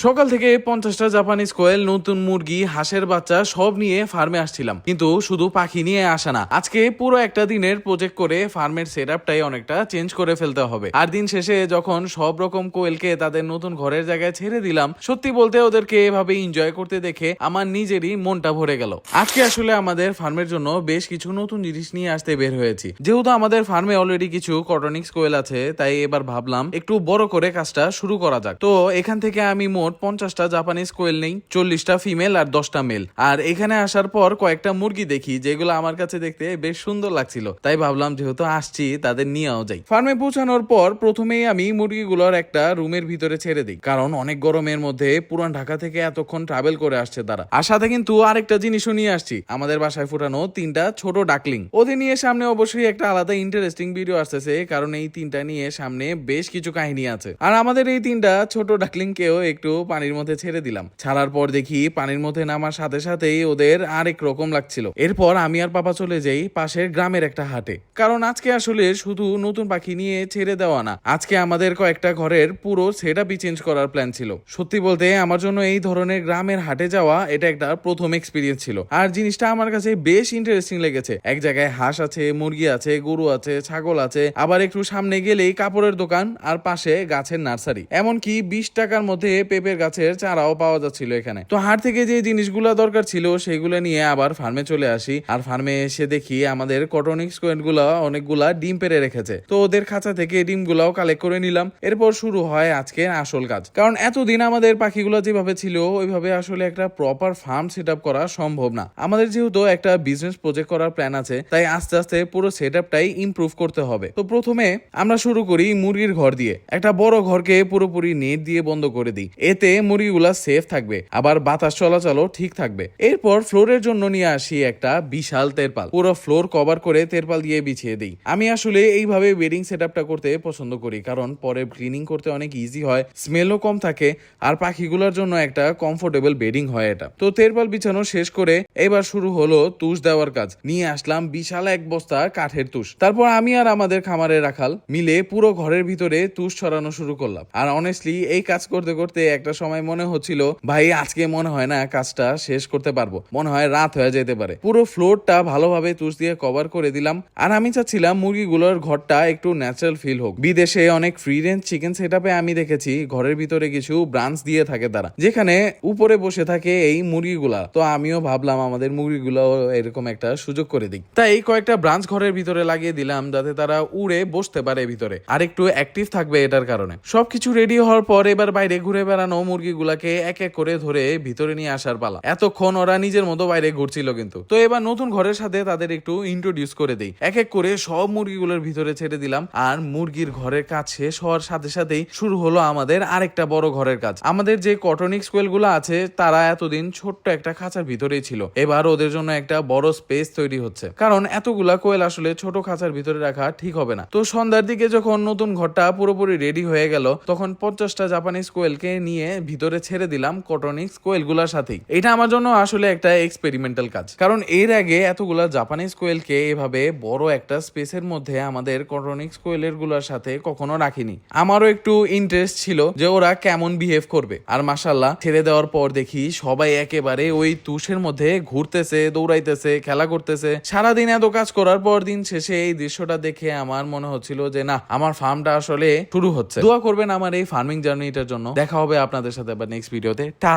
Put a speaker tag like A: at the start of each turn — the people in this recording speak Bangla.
A: সকাল থেকে 50টা জাপানিজ কোয়েল, নতুন মুরগি, হাঁসের বাচ্চা সব নিয়ে ফার্মে আসছিলাম, কিন্তু শুধু পাখি নিয়ে আসা না, আজকে পুরো একটা দিনের প্রজেক্ট করে ফার্মের সেটআপটাই অনেকটা চেঞ্জ করে ফেলতে হবে। আর দিন শেষে যখন সব রকম কোয়েলকে তাদের নতুন ঘরের জায়গায় ছেড়ে দিলাম, সত্যি বলতে ওদেরকে এভাবে এনজয় করতে দেখে আমার নিজেরই মনটা ভরে গেল। আজকে আসলে আমাদের ফার্মের জন্য বেশ কিছু নতুন জিনিস নিয়ে আসতে বের হয়েছি। যেহেতু আমাদের ফার্মে অলরেডি কিছু কটনিক্স কোয়েল আছে, তাই এবার ভাবলাম একটু বড় করে কাজটা শুরু করা যাক। তো এখান থেকে আমি মোট 50টা জাপানিজ কোয়েল নেই, 40টা ফিমেল আর 10টা মেল। আর এখানে আসার পর কয়েকটা মুরগি দেখি যেগুলো আমার কাছে দেখতে বেশ সুন্দর লাগছিল, তাই ভাবলাম যেহেতু আসছি তাদের নিয়েও যাই। ফার্মে পৌঁছানোর পর প্রথমেই আমি মুরগিগুলোর একটা রুমের ভিতরে ছেড়ে দিই, কারণ অনেক গরমের মধ্যে পুরান ঢাকা থেকে এতক্ষণ ট্রাভেল করে আসছে তারা। আর সাথে কিন্তু আরেকটা জিনিসও নিয়ে আসছি, আমাদের বাসায় ফুটানো 3টা ছোট ডাকলিং। ওদের নিয়ে সামনে অবশ্যই একটা আলাদা ইন্টারেস্টিং ভিডিও আসতেছে, কারণ এই 3টা নিয়ে সামনে বেশ কিছু কাহিনী আছে। আর আমাদের এই 3টা ছোট ডাকলিংকেও একটু পানির মধ্যে ছেড়ে দিলাম। ছাড়ার পর দেখি পানির মধ্যে নামার সাথে সাথেই ওদের আরেক রকম লাগছিল। এরপর আমি আর পাপা চলে যাই পাশের গ্রামের একটা হাটে, কারণ আজকে আসলে শুধু নতুন পাখি নিয়ে ছেড়ে দেওয়া না, আজকে আমাদের কয়েকটা ঘরের পুরো সেটআপই চেঞ্জ করার প্ল্যান ছিল। সত্যি বলতে আমার জন্য এই ধরনের গ্রামের হাটে যাওয়া এটা একটা প্রথম এক্সপিরিয়েন্স ছিল। আর জিনিসটা আমার কাছে বেশ ইন্টারেস্টিং লেগেছে। এক জায়গায় হাঁস আছে, মুরগি আছে, গরু আছে, ছাগল আছে, আবার একটু সামনে গেলেই কাপড়ের দোকান আর পাশে গাছের নার্সারি। এমনকি 20 টাকার মধ্যে পেঁপের গাছের চারাও পাওয়া যাচ্ছিল এখানে। তো হাট থেকে যে জিনিসগুলো দরকার ছিল সেগুলো নিয়ে আবার ফার্মে চলে আসি। আর ফার্মে এসে দেখি আমাদের কটনিক্স কোয়েল গুলা অনেকগুলা ডিম পেড়ে রেখেছে। তো ওদের খাঁচা থেকে ডিম গুলাও কালেক্ট করে নিলাম। এরপর শুরু হয় আজকে আসল কাজ, কারণ এতদিন আমাদের পাখিগুলো যেভাবে ছিল ওইভাবে আসলে একটা প্রপার ফার্ম সেটআপ করা সম্ভব না। আমাদের যেহেতু একটা বিজনেস প্রজেক্ট করার প্ল্যান আছে, তাই আস্তে আস্তে পুরো সেটআপটাই ইমপ্রুভ করতে হবে। তো প্রথমে আমরা শুরু করি মুরগির ঘর দিয়ে। একটা বড় ঘরকে পুরোপুরি নেট দিয়ে বন্ধ করে দিই, এতে মুরগিগুলা সেফ থাকবে, আবার বাতাস চলাচলও ঠিক থাকবে। এরপর ফ্লোরের জন্য নিয়ে আসি একটা বিশাল তেরপাল, পুরো ফ্লোর কভার করে তেরপাল দিয়ে বিছিয়ে দিই। আমি আসলে এইভাবে বেডিং সেটআপটা করতে পছন্দ করি, কারণ পরে ক্লিনিং করতে অনেক ইজি হয়, স্মেলও কম থাকে, আর পাখিগুলোর জন্য একটা কমফোর্টেবল বেডিং হয় এটা। তো তেরপাল বিছানো শেষ করে এবার শুরু হলো তুষ দেওয়ার কাজ। নিয়ে আসলাম বিশাল এক বস্তা কাঠের তুষ। তারপর আমি আর আমাদের খামারের রাখাল মিলে পুরো ঘরের ভিতরে তুষ ছড়ানো শুরু করলাম। আর অনেস্টলি এই কাজ করতে করতে একটা সময় মনে হচ্ছিল ভাই আজকে মনে হয় না কাজটা শেষ করতে পারবো, মনে হয় রাত হয়ে যেতে পারে। পুরো ফ্লোরটা ভালোভাবে তুষ দিয়ে কভার করে দিলাম। আর আমি চাচ্ছিলাম মুরগিগুলোর ঘরটা একটু ন্যাচারাল ফিল হোক। বিদেশে অনেক ফ্রি রেঞ্জ চিকেন সেটআপে আমি দেখেছি ঘরের ভিতরে কিছু ব্রাঞ্চ দিয়ে থাকে তারা, যেখানে উপরে বসে থাকে এই মুরগিগুলা। তো আমিও ভাবলাম আমাদের মুরগিগুলো এরকম একটা সুযোগ করে দিই, তাই কয়েকটা ব্রাঞ্চ ঘরের ভিতরে লাগিয়ে দিলাম, যাতে তারা উড়ে বসতে পারে ভিতরে, আর একটু অ্যাক্টিভ থাকবে এটার কারণে। সবকিছু রেডি হওয়ার পর এবার বাইরে ঘুরে বেড়ানো মুরগিগুলাকে এক এক করে ধরে ভিতরে নিয়ে আসার পালা। এতক্ষণ ওরা নিজের মতো বাইরে ঘুরছিল কিন্তু। তো এবার নতুন ঘরের সাথে তাদের একটু ইন্ট্রোডিউস করে দেই। এক এক করে সব মুরগিগুলোর ভিতরে ছেড়ে দিলাম। আর মুরগির ঘরের কাজ শেষ হওয়ার সাথে সাথেই শুরু হলো আমাদের আরেকটা বড় ঘরের কাজ। আমাদের যে কটনিক্স কোয়েল গুলো আছে তারা এতদিন ছোট্ট একটা খাঁচার ভিতরেই ছিল, এবার ওদের জন্য একটা বড় স্পেস তৈরি হচ্ছে, কারণ এতগুলা কোয়েল আসলে ছোট খাঁচার ভিতরে রাখা ঠিক হবে না। তো সন্ধ্যার দিকে যখন নতুন ঘরটা পুরোপুরি রেডি হয়ে গেল, তখন 50টা জাপানিজ কোয়েলকে নিয়ে ভিতরে ছেড়ে দিলাম কটনিক্স কোয়েল গুলার সাথেই। এটা আমার জন্য আসলে একটা এক্সপেরিমেন্টাল কাজ, কারণ এর আগে এতগুলা জাপানিজ কোয়েলকে এভাবে বড় একটা স্পেসের মধ্যে আমাদের কটনিক্স কোয়েলের গুলার সাথে কখনো রাখিনি। আমারও একটু ইন্টারেস্ট ছিল যে ওরা কেমন বিহেভ করবে। আর মাশাআল্লাহ ছেড়ে দেওয়ার পর দেখি সবাই একেবারে ওই তুষের মধ্যে ঘুরতেছে, দৌড়াইতেছে, খেলা করতেছে। সারাদিন এত কাজ করার পর দিন শেষে এই দৃশ্যটা দেখে আমার মনে হচ্ছিল যে না, আমার ফার্মটা আসলে শুরু হচ্ছে। দোয়া করবেন আমার এই ফার্মিং জার্নিটার জন্য। দেখা হবে আপনাদের সাথে আবার নেক্সট ভিডিওতে। টা